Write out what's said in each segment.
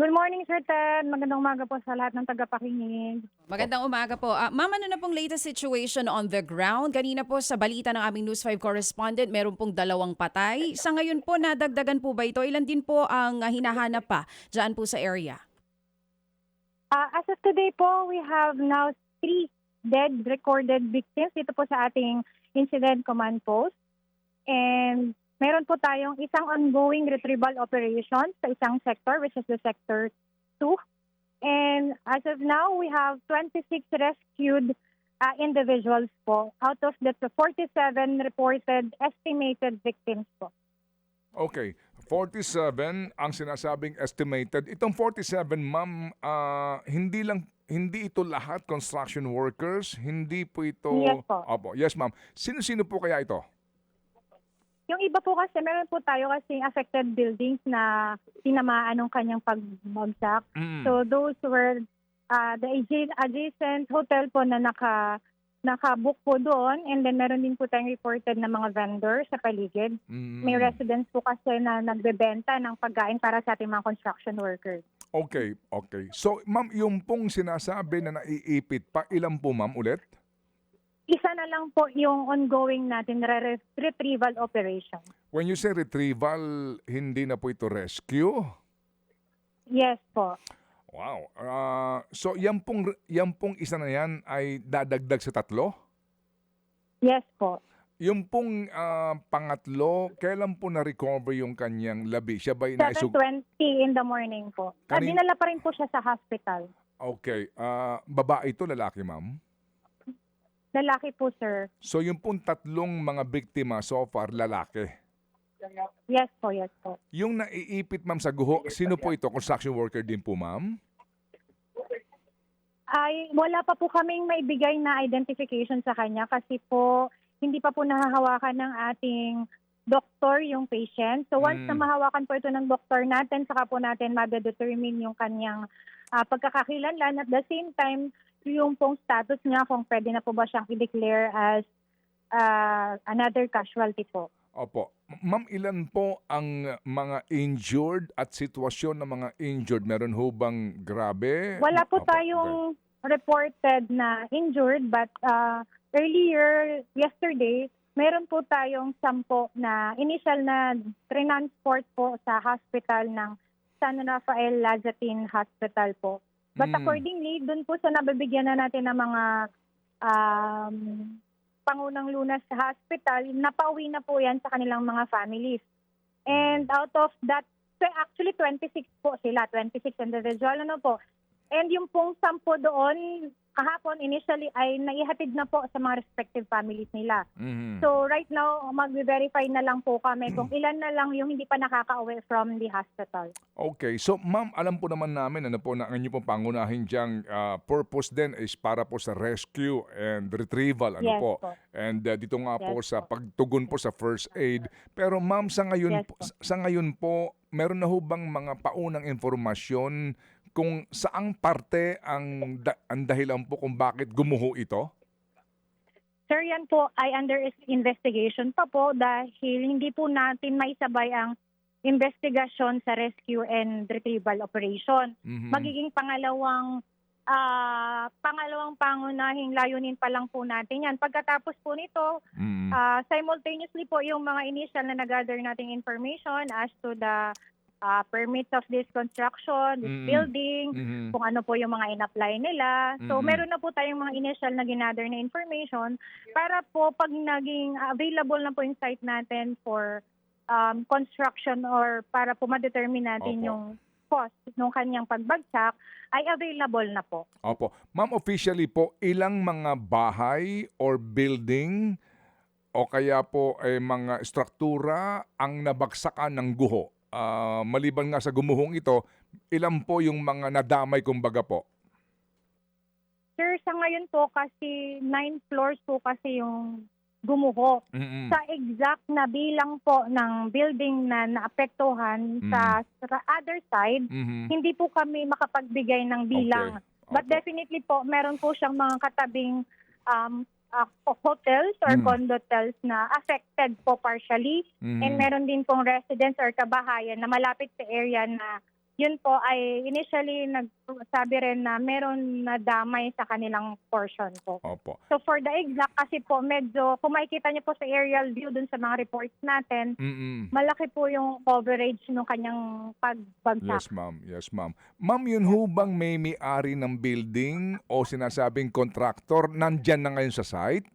Good morning, Sir Ted. Magandang umaga po sa lahat ng tagapakinig. Magandang umaga po. Ma'am, ano na pong latest situation on the ground? Kanina po sa balita ng aming News 5 correspondent, meron pong 2 patay. Sa ngayon po, nadagdagan po ba ito? Ilan din po ang hinahanap pa dyan po sa area? As of today po, we have now 3 dead recorded victims dito po sa ating incident command post. And meron po tayong isang ongoing retrieval operation sa isang sector, which is the Sector 2. And as of now, we have 26 rescued individuals po out of the 47 reported estimated victims po. Okay, 47 ang sinasabing estimated. Itong 47, ma'am, hindi ito lahat construction workers, hindi po ito. Yes po. Opo, yes, ma'am. Sino-sino po kaya ito? Yung iba po kasi, meron po tayo kasi affected buildings na tinamaan ng kanyang pagbagsak. Mm. So those were the adjacent hotel po na nakabook po doon. And then meron din po tayong reported na mga vendors sa paligid. May residents po kasi na nagbebenta ng pagkain para sa ating mga construction workers. Okay, okay. So, ma'am, yung pong sinasabi na naiipit pa, ilan po, ma'am, ulit? Isa na lang po yung ongoing natin retrieval operation. When you say retrieval, hindi na po ito rescue? Yes po. Wow. So, yan pong isa na yan ay dadagdag sa 3? Yes po. Yung pong pangatlo, kailan po na-recover yung kanyang labi? Siya ba 7:20 in the morning po. Dinala pa rin po siya sa hospital. Okay. Babae ito, lalaki, ma'am? Lalaki po, sir. So yung pong 3 mga biktima so far, lalaki. Yes po, yes po. Yung naiipit, ma'am, sa guho, sino po ito? Construction worker din po, ma'am? Ay, wala pa po kaming maibigay na identification sa kanya kasi po hindi pa po nahahawakan ng ating doktor yung patient. So once na mahawakan po ito ng doktor natin, saka po natin ma-determine yung kanyang pagkakakilanlan. At the same time, yung pong status niya kung pwede na po ba siyang i-declare as another casualty po. Opo. Ma'am, ilan po ang mga injured at sitwasyon ng mga injured? Meron ho bang grabe? Wala po Opo, tayong reported na injured but earlier yesterday, meron po tayong 10 na initial na transport po sa hospital ng San Rafael Lazatin Hospital po. But accordingly, dun po sa nabibigyan na natin ng mga pangunang lunas sa hospital, napauwi na po yan sa kanilang mga families. And out of that, actually 26 po sila, 26 individual, ano po. And yung pong 10 doon, kahapon initially ay naihatid na po sa mga respective families nila. So right now, mag-verify na lang po kami kung ilan na lang yung hindi pa nakaka-uwi from the hospital. Okay. So, ma'am, alam po naman namin ano po na ang inyo pong pangunahin diyang purpose din is para po sa rescue and retrieval. Ano Yes po? po. And dito nga po Yes sa po. pagtugon po sa first aid. Pero ma'am, sa ngayon, Yes po. sa ngayon po, meron na ho bang mga paunang informasyon kung saang parte ang dahilan po kung bakit gumuho ito? Sir, yan po ay under investigation pa po dahil hindi po natin maisabay ang investigasyon sa rescue and retrieval operation. Magiging pangalawang pangunahing layunin pa lang po natin yan. Pagkatapos po nito, simultaneously po yung mga initial na nag-gather nating information as to the permits of this construction, this building, kung ano po yung mga in-apply nila. So meron na po tayong mga initial na ginather na information para po pag naging available na po yung site natin for construction or para po ma-determine natin Opo. yung cost ng kanyang pagbagsak ay available na po. Opo. Ma'am, officially po, ilang mga bahay or building o kaya po mga struktura ang nabagsakan ng guho? Maliban nga sa gumuhong ito, ilan po yung mga nadamay kumbaga po? Sir, sa ngayon po kasi 9 floors po kasi yung gumuho. Sa exact na bilang po ng building na naapektuhan sa other side, hindi po kami makapagbigay ng bilang. Okay. But definitely po, meron po siyang mga katabing hotels or condotels na affected po partially. And meron din pong residents or kabahayan na malapit sa area na yun po ay initially nagsabi rin na meron na damay sa kanilang portion po. Opo. So for the exact, kasi po medyo, kung makikita niyo po sa aerial view dun sa mga reports natin, malaki po yung coverage ng kanyang pagbagsak. Yes, ma'am. Yes, ma'am. Ma'am, yun ho bang may-ari ng building o sinasabing contractor nandyan na ngayon sa site?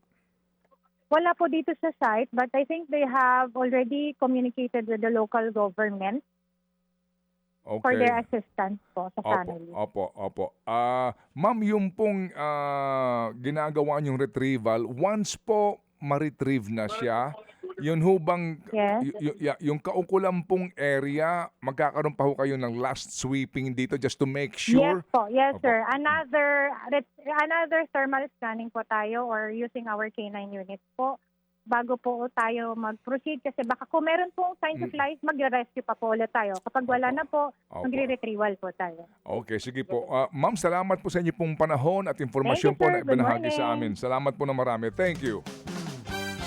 Wala po dito sa site, but I think they have already communicated with the local government Okay. for their assistance po sa family. Opo. Ma'am, yung pong ginagawa niyong retrieval, once po ma-retrieve na siya, yun ho bang, Yes. yung kaukulang pong area, magkakaroon pa ho kayo ng last sweeping dito just to make sure? Yes po, yes Opo. sir. Another thermal scanning po tayo or using our K9 units po bago po tayo mag-proceed kasi baka kung meron pong signs of life, magre-rescue pa po ulit tayo. Kapag wala na po, magre-retrieval po tayo. Okay, sige po. Ma'am, salamat po sa inyo pong panahon at informasyon Thank you, po sir. na Good ibinahagi sa morning. amin. Salamat po na marami. Thank you.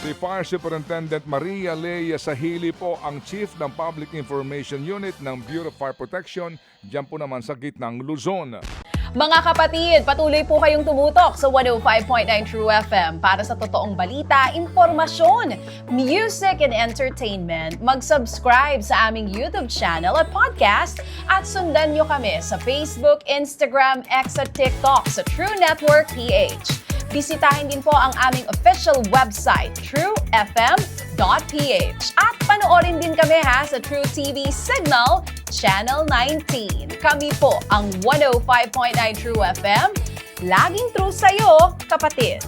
Si Fire Superintendent Maria Leia Sahili po ang Chief ng Public Information Unit ng Bureau of Fire Protection, diyan po naman sa gitnang Luzon. Mga kapatid, patuloy po kayong tumutok sa 105.9 True FM para sa totoong balita, impormasyon, music and entertainment. Mag-subscribe sa aming YouTube channel at podcast at sundan nyo kami sa Facebook, Instagram, X at TikTok sa True Network PH. Bisitahin din po ang aming official website, truefm.ph. At panoorin din kami sa True TV Signal, Channel 19. Kami po ang 105.9 True FM. Laging true sa'yo, kapatid.